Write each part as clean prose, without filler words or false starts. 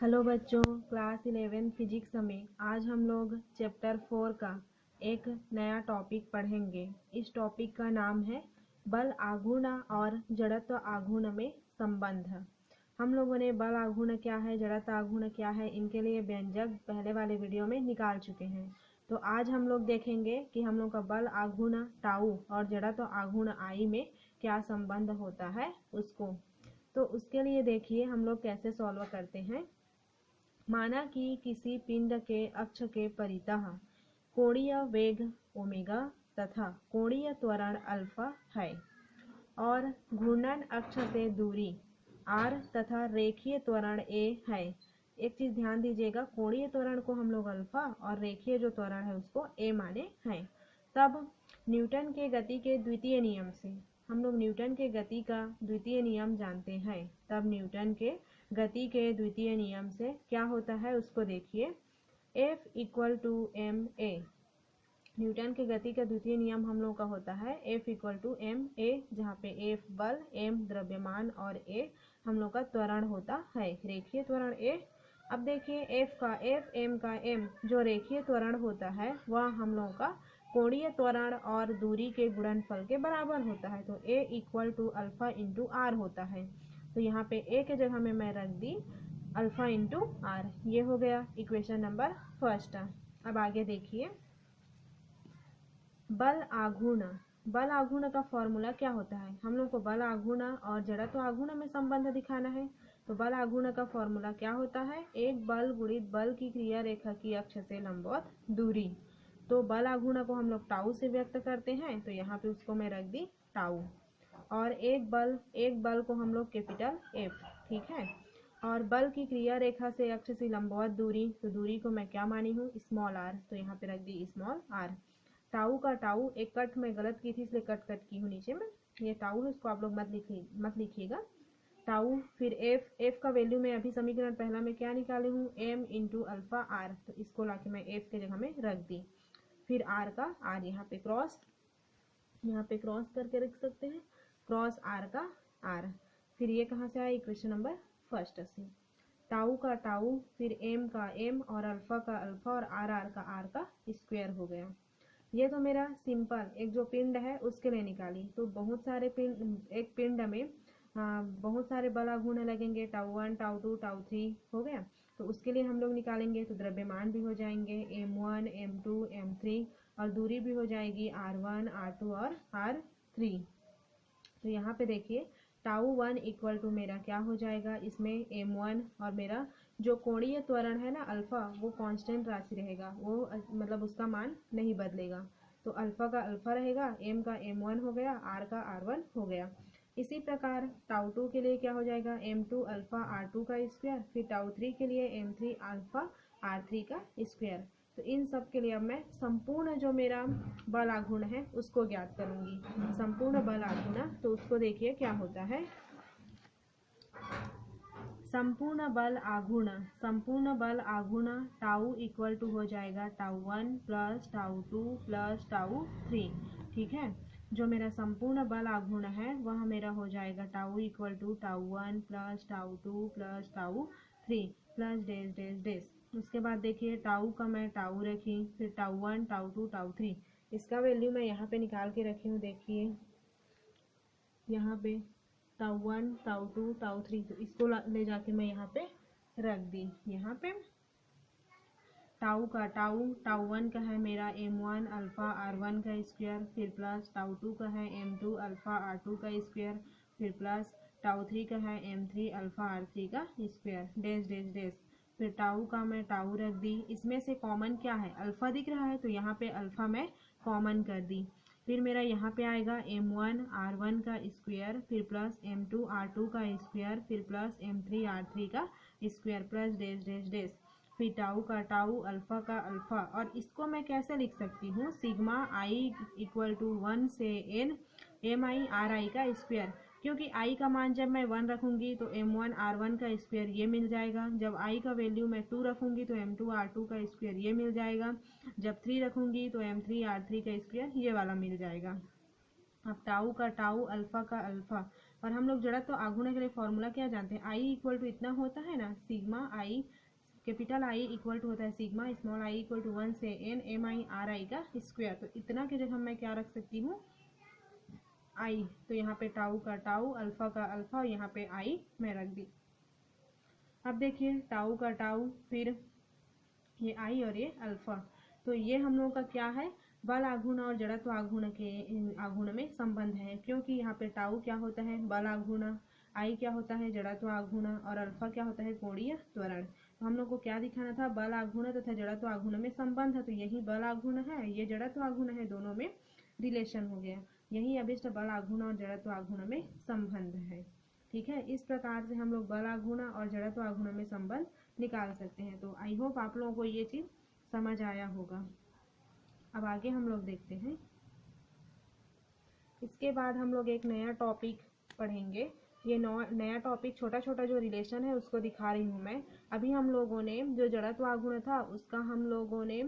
Hello बच्चों, class 11 physics में आज हम लोग चैप्टर 4 का एक नया टॉपिक पढ़ेंगे। इस टॉपिक का नाम है बल आघूर्ण और जड़त्व आघूर्ण में संबंध। हम लोगों ने बल आघूर्ण क्या है, जड़त्व आघूर्ण क्या है, इनके लिए व्यंजक पहले वाले वीडियो में निकाल चुके हैं। तो आज हम लोग देखेंगे कि हम लोग का बल आघूर्ण टाउ और जड़त्व आघूर्ण आई में क्या संबंध होता है उसको। तो उसके लिए देखिए हम लोग कैसे सॉल्व करते हैं। माना कि किसी पिंड के अक्ष के परितः कोणीय वेग ओमेगा तथा कोणीय त्वरण अल्फा है और घूर्णन अक्ष से दूरी r तथा रेखीय त्वरण a है। एक चीज ध्यान दीजिएगा, कोणीय त्वरण को हम लोग अल्फा और रेखीय जो त्वरण है उसको a माने हैं। तब न्यूटन के गति के द्वितीय नियम से हम लोग न्यूटन के गति का द्वितीय नियम जानते हैं। तब न्यूटन के गति के द्वितीय नियम से क्या होता है उसको देखिए। F equal to m a, Newton के गति का द्वितीय नियम हम लोग का होता है F equal to m a, जहाँ पे F बल, m द्रव्यमान और a हम लोग का त्वरण होता है, रेखीय त्वरण a। अब देखिए F m का m जो रेखीय त्वरण होता है वह हम लोग का कोणीय त्वरण और दूरी के गुणनफल के बराबर होता है। तो a equal to alpha into r होता है। तो यहाँ पे a के जगह में मैं रख दी अल्फा इंटू आर। ये हो गया इक्वेशन नंबर फर्स्ट। अब आगे देखिए बल आघूर्ण। बल आघूर्ण का फॉर्मूला क्या होता है, हम लोग को बल आघूर्ण और जड़त्व आघूर्ण में संबंध दिखाना है। तो बल आघूर्ण का फॉर्मूला क्या होता है, एक बल गुणित बल की क्रिया रेखा की अक्ष से लंबवत दूरी। तो बल आघूर्ण को हम लोग टाउ से व्यक्त करते हैं, तो यहाँ पे उसको मैं रख दी टाउ। और एक बल को हम लोग कैपिटल F, ठीक है। और बल की क्रिया रेखा से अक्ष से लंबवत दूरी, तो दूरी को मैं क्या मानी हूँ, स्मॉल r, तो यहाँ पे रख दी स्मॉल r। टाउ का टाउ एक कट में गलत की थी इसलिए कट की हूँ नीचे में, ये टाउ है, उसको आप लोग मत लिखिएगा टाउ। फिर f का वैल्यू मैं अभी समीकरण पहला में क्या निकाले हूँ, m इंटू अल्फा आर, तो इसको लाके मैं f के जगह में रख दी। फिर r का r यहाँ पे क्रॉस करके रख सकते हैं, क्रॉस r का r। फिर ये कहाँ से आया, इक्वेशन नंबर फर्स्ट से। टाउ का टाउ, फिर m का m और अल्फा का अल्फा और r का r का स्क्वायर हो गया। ये तो मेरा सिंपल एक जो पिंड है उसके लिए निकाली। तो बहुत सारे एक पिंड में बहुत सारे बल आघूर्ण लगेंगे, टाउ 1 टाउ 2 टाउ 3 हो गया। तो उसके लिए हम लोग निकालेंगे तो द्रव्यमान भी हो जाएंगे m1 m2 m3 और दूरी भी हो जाएगी r1 r2 और r3। तो यहाँ पे देखिए टाउ 1 इक्वल टू मेरा क्या हो जाएगा, इसमें m1 और मेरा जो कोणीय त्वरण है ना अल्फा, वो कांस्टेंट राशि रहेगा, वो मतलब उसका मान नहीं बदलेगा। तो अल्फा का अल्फा रहेगा, m का m1 हो गया, r का r1 हो गया। इसी प्रकार टाउ 2 के लिए क्या हो जाएगा, m2 अल्फा r2 का स्क्वायर, फिर टाउ 3 के लिए m3 अल्फा r3 का स्क्वायर। तो इन सब के लिए अब मैं संपूर्ण जो मेरा बल आघूर्ण है उसको ज्ञात करूंगी। संपूर्ण बल आघूर्ण, तो उसको देखिए क्या होता है। संपूर्ण बल आघूर्ण टाउ इक्वल टू हो जाएगा tau 1 plus tau 2 plus tau 3, ठीक है। जो मेरा संपूर्ण बल आघूर्ण है वह मेरा हो जाएगा tau equal to tau 1 plus tau 2 plus tau 3 plus dash dash dash. उसके बाद देखिए टाउ का मैं टाउ रखी, फिर टाउ 1 टाउ 2 टाउ 3, इसका वैल्यू मैं यहाँ पे निकाल के रखी हूँ। देखिए यहाँ पे टाउ 1 टाउ 2 टाउ 3, तो इसको ले जाके मैं यहाँ पे रख दी। यहाँ पे टाउ का टाउ 1 का है मेरा m1 अल्फा r1 का स्क्वायर, फिर प्लस टाउ 2 का है m2 अल्फा r2 का स्क्वायर, फिर प्लस टाउ 3 का है m3 अल्फा r3 का स्क्वायर, डेस डेस डेस। फिर टाउ का मैं टाउ रख दी। इसमें से कॉमन क्या है, अल्फा दिख रहा है, तो यहाँ पे अल्फा मैं कॉमन कर दी। फिर मेरा यहाँ पे आएगा m1 r1 का स्क्वायर, फिर प्लस m2 r2 का स्क्वायर, फिर प्लस m3 r3 का स्क्वायर, प्लस डेस डेस डेस। फिर टाउ का टाउ अल्फा का अल्फा, और इसको मैं कैसे लिख सकती हूँ, सिग्मा i इक्वल टू 1 से n m i r i का स्क्वायर। क्योंकि i का मान जब मैं 1 रखूंगी तो m1 r1 का स्क्वायर ये मिल जाएगा, जब i का वैल्यू मैं 2 रखूंगी तो m2 r2 का स्क्वायर ये मिल जाएगा, जब 3 रखूंगी तो m3 r3 का स्क्वायर ये वाला मिल जाएगा। अब टाउ का टाउ अल्फा का अल्फा, और हम लोग जड़त्व तो आघूर्ण के लिए फॉर्मूला क्या जानते हैं, आई इक्वल टू इतना होता है ना, sigma i, capital i equal to होता है sigma small i equal to 1 से n m i r i का स्क्वायर। तो इतना की जगह मैं क्या रख सकती हूँ, आई। तो यहाँ पे टाउ का टाउ, अल्फा का अल्फा, और यहाँ पे आई मैं रख दी। अब देखिए टाउ का टाउ, फिर ये आई और ये अल्फा। तो ये हम लोगों का क्या है, बल आघूर्ण और जड़त्व आघूर्ण के आघूर्ण में संबंध है, क्योंकि यहाँ पे टाउ क्या होता है, बल आघूर्ण, आई क्या होता है, जड़त्व आघूर्ण, और अल्फा क्या होता है, कोणीय त्वरण। तो हम लोग को क्या दिखाना था, बल आघूर्ण तथा जड़त्व आघूर्ण में संबंध है। तो यही बल आघूर्ण है, ये जड़त्व आघूर्ण है, दोनों में रिलेशन हो गया। यही अभिष्ट बल आघूर्ण और जड़त्व आघूर्ण में संबंध है। ठीक है, इस प्रकार से हम लोग बल आघूर्ण और जड़त्व आघूर्ण में संबंध निकाल सकते हैं। तो आई होप आप लोगों को ये चीज समझ आया होगा। अब आगे हम लोग देखते हैं, इसके बाद हम लोग एक नया टॉपिक पढ़ेंगे। ये नया टॉपिक छोटा छोटा जो रिलेशन है उसको दिखा रही हूँ मैं। अभी हम लोगों ने जो जड़त्व आघूर्ण था उसका हम लोगों ने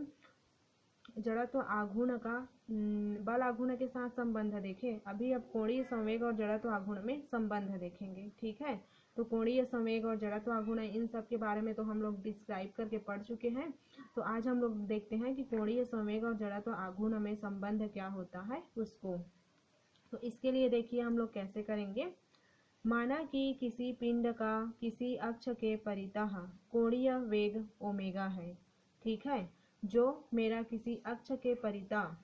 जड़त्व आघूर्ण का बल आघूर्ण के साथ संबंध देखे। अभी अब कोणीय संवेग और जड़त्व आघूर्ण में संबंध देखेंगे। ठीक है, तो कोणीय संवेग और जड़त्व आघूर्ण इन सब के बारे में तो हम लोग डिस्क्राइब करके पढ़ चुके हैं। तो आज हम लोग देखते हैं कि कोणीय संवेग और जड़त्व आघूर्ण में संबंध क्या होता है उसको। तो इसके लिए देखिए हम लोग कैसे करेंगे। माना कि किसी पिंड का किसी अक्ष के परितः कोणीय वेग ओमेगा है। ठीक है, जो मेरा किसी अक्ष के परितः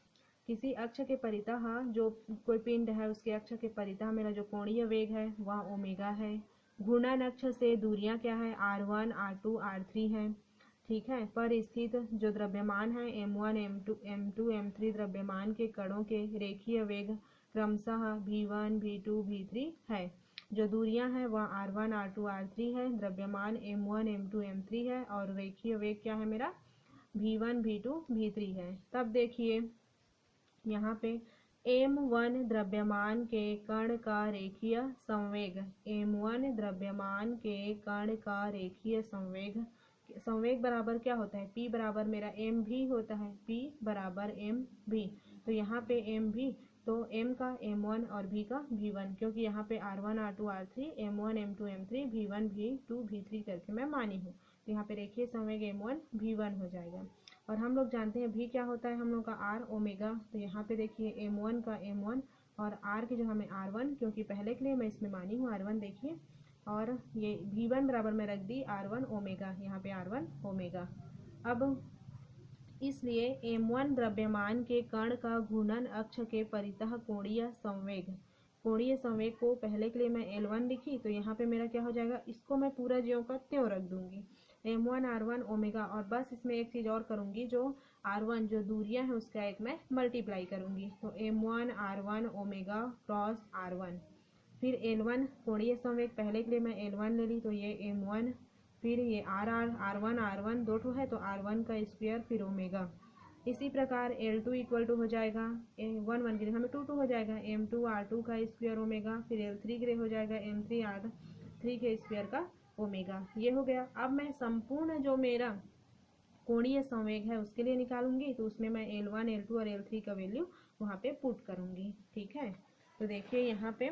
जो कोई पिंड है उसके अक्ष के परितः मेरा जो कोणीय वेग है वह ओमेगा है। घूर्णन अक्ष से दूरियां क्या है, r1 r2 r3 है। ठीक है, पर स्थित जो द्रव्यमान है m1 m2 m2 m3 द्रव्यमान के कणों के रेखीय वेग क्रमशः v1 v2 v3 है। जो दूरियां हैं वह r1 r2 r3 है, द्रव्यमान m1 m2 m3 है, और रेखीय वेग क्या है मेरा v1 v2 v3 है। तब देखिए यहाँ पे m1 द्रव्यमान के कण का रेखीय संवेग, m1 द्रव्यमान के कण का रेखीय संवेग, संवेग बराबर क्या होता है, p बराबर मेरा m भी होता है, p बराबर m भी। तो यहाँ पे m भी, तो m का m1 और v का v1, क्योंकि यहाँ पे r1 r2 r3 m1 m2 m3 v1 v2 v3 करके मैं मानी हूँ। तो यहाँ पे रेखीय संवेग m1 v1 हो जाएगा। और हम लोग जानते हैं v क्या होता है हम लोग का r ओमेगा। तो यहाँ पे देखिए m1 का m1 और r की जगह में r1, क्योंकि पहले के लिए मैं इसमें मानी हूँ r1 देखिए, और ये v1 बराबर में रख दी r1 ओमेगा, यहाँ पे r1 ओमेगा। अब इसलिए m1 द्रव्यमान के कण का घूर्णन अक्ष के परितः कोणीय संवेग, कोणीय संवेग को पहले के लिए मैं L1 लिखी, तो यहाँ पे मेरा क्या हो जाएगा, इसको मैं पूरा ज्यों का त्यों रख दूंगी m1 r1 ओमेगा। और बस इसमें एक चीज़ और करूँगी, जो r1 जो दूरियां हैं उसका एक मैं मल्टीप्लाई करूँगी। तो m1 r1 omega cross r1, फिर L1 कोणीय संवेग पहले के लिए मैं L1 ले ली, तो ये m1, फिर ये r1 दो ठो है तो r1 का स्क्वायर, फिर ओमेगा। इसी प्रकार L2 इक्वल टू हो जाएगा 1 के लिए हमें 2 हो जाएगा m2 r2 का स्क्वायर ओमेगा, फिर L3 के लिए हो जाएगा m3 r3 के स्क्वायर का ओमेगा। ये हो गया। अब मैं संपूर्ण जो मेरा कोणीय संवेग है उसके लिए निकालूंगी, तो उसमें मैं L1 L2 और L3 का वैल्यू वहाँ पे पुट करूंगी। ठीक है, तो देखिए यहाँ पे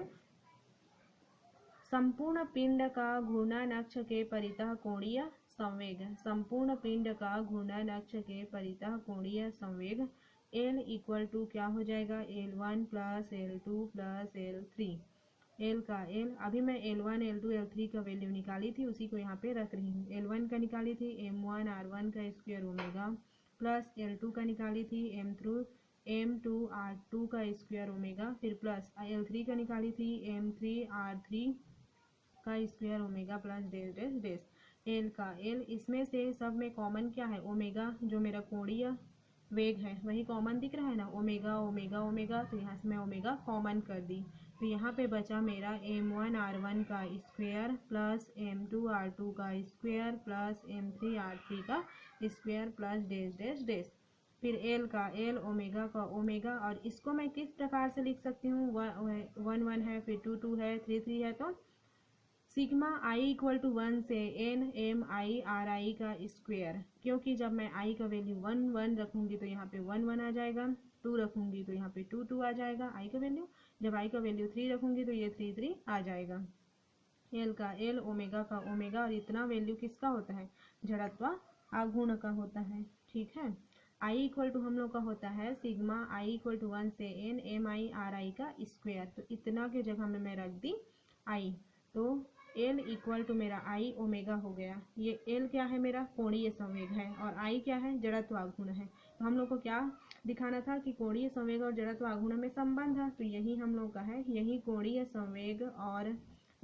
संपूर्ण पिंड का घूर्णन अक्ष के परितः कोणीय संवेग, संपूर्ण पिंड का घूर्णन अक्ष के परितः कोणीय संवेग L इक्वल टू क्या हो जाएगा, L1 plus L2 plus L3, L का L, अभी मैं L1 L2 L3 का वैल्यू निकाली थी उसी को यहाँ पे रख रही हूँ। L1 का निकाली थी m1 r1 का स्क्वायर ओमेगा, प्लस L2 का निकाली थी m2 r2 का स्क्वायर ओमेगा, फिर प्लस L3 का निकाली थी m3 r3 का square omega, plus dash dash डेस L का L। इसमें से सब में कॉमन क्या है, ओमेगा, जो मेरा कोणीय वेग है वही कॉमन दिख रहा है ना, ओमेगा ओमेगा ओमेगा, तो यहाँ से मैं ओमेगा कॉमन कर दी। तो यहाँ पे बचा मेरा m1 r1 का स्क्वायर प्लस m2 r2 का स्क्वायर प्लस m3 r3 का स्क्वायर प्लस डेस डेस डेस, फिर L का L, ओमेगा का ओमेगा। और इसको मैं किस प्रकार से लिख सकती हूँ, 1 1 है, फिर 2 2 है, 3 3 है, तो सिग्मा आई इक्वल टू 1 से n m i r i का स्क्वायर, क्योंकि जब मैं i का वैल्यू 1 1 रखूंगी तो यहाँ पे 1 1 आ जाएगा, 2 रखूंगी तो यहाँ पे 2 2 आ जाएगा i का वैल्यू, जब आई का वैल्यू 3 रखूंगी तो ये 3 3 आ जाएगा। एल का एल, ओमेगा का ओमेगा, और इतना वैल्यू किसका होता है, जड़त्व आघूर्ण का होता है। ठीक है, आई इक्वल टू हम लोग का होता है सिग्मा आई इक्वल टू 1 से n m i r i का स्क्वायर। तो इतना के जगह में मैं रख दी आई, तो एल इक्वल टू मेरा आई ओमेगा हो गया। ये एल क्या है, मेरा कोणीय संवेग है, और आई क्या है, जड़त्व आघूर्ण है। तो हम लोग को क्या दिखाना था कि कोणीय संवेग और जड़त्व आघूर्ण में संबंध है, तो यही हम लोग का है, यही कोणीय संवेग और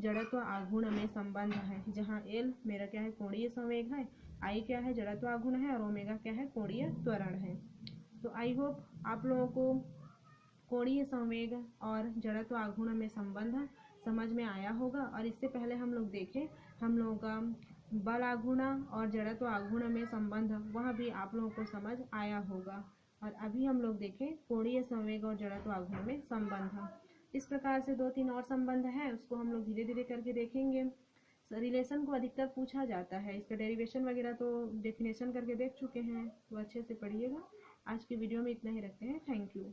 जड़त्व आघूर्ण में संबंध है, जहाँ एल मेरा क्या है, कोणीय संवेग है, आई क्या है, जड़त्व आघूर्ण है, और ओमेगा क्या है, कोणीय त्वरण है। तो आई होप आप लोगों को कोणीय संवेग और जड़त्व आघूर्ण में संबंध समझ में आया होगा। और इससे पहले हम लोग देखें, हम लोगों का बल आघूर्ण और जड़त्व आघूर्ण में संबंध, वह भी आप लोगों को समझ आया होगा। और अभी हम लोग देखें कोणीय संवेग और जड़त्व आघूर्ण में संबंध। इस प्रकार से 2-3 और संबंध है, उसको हम लोग धीरे धीरे करके देखेंगे। रिलेशन को अधिकतर पूछा जाता है, इसका डेरिवेशन वगैरह तो डेफिनेशन करके देख चुके हैं, तो अच्छे से पढ़िएगा। आज की वीडियो में इतना ही रखते हैं। Thank you.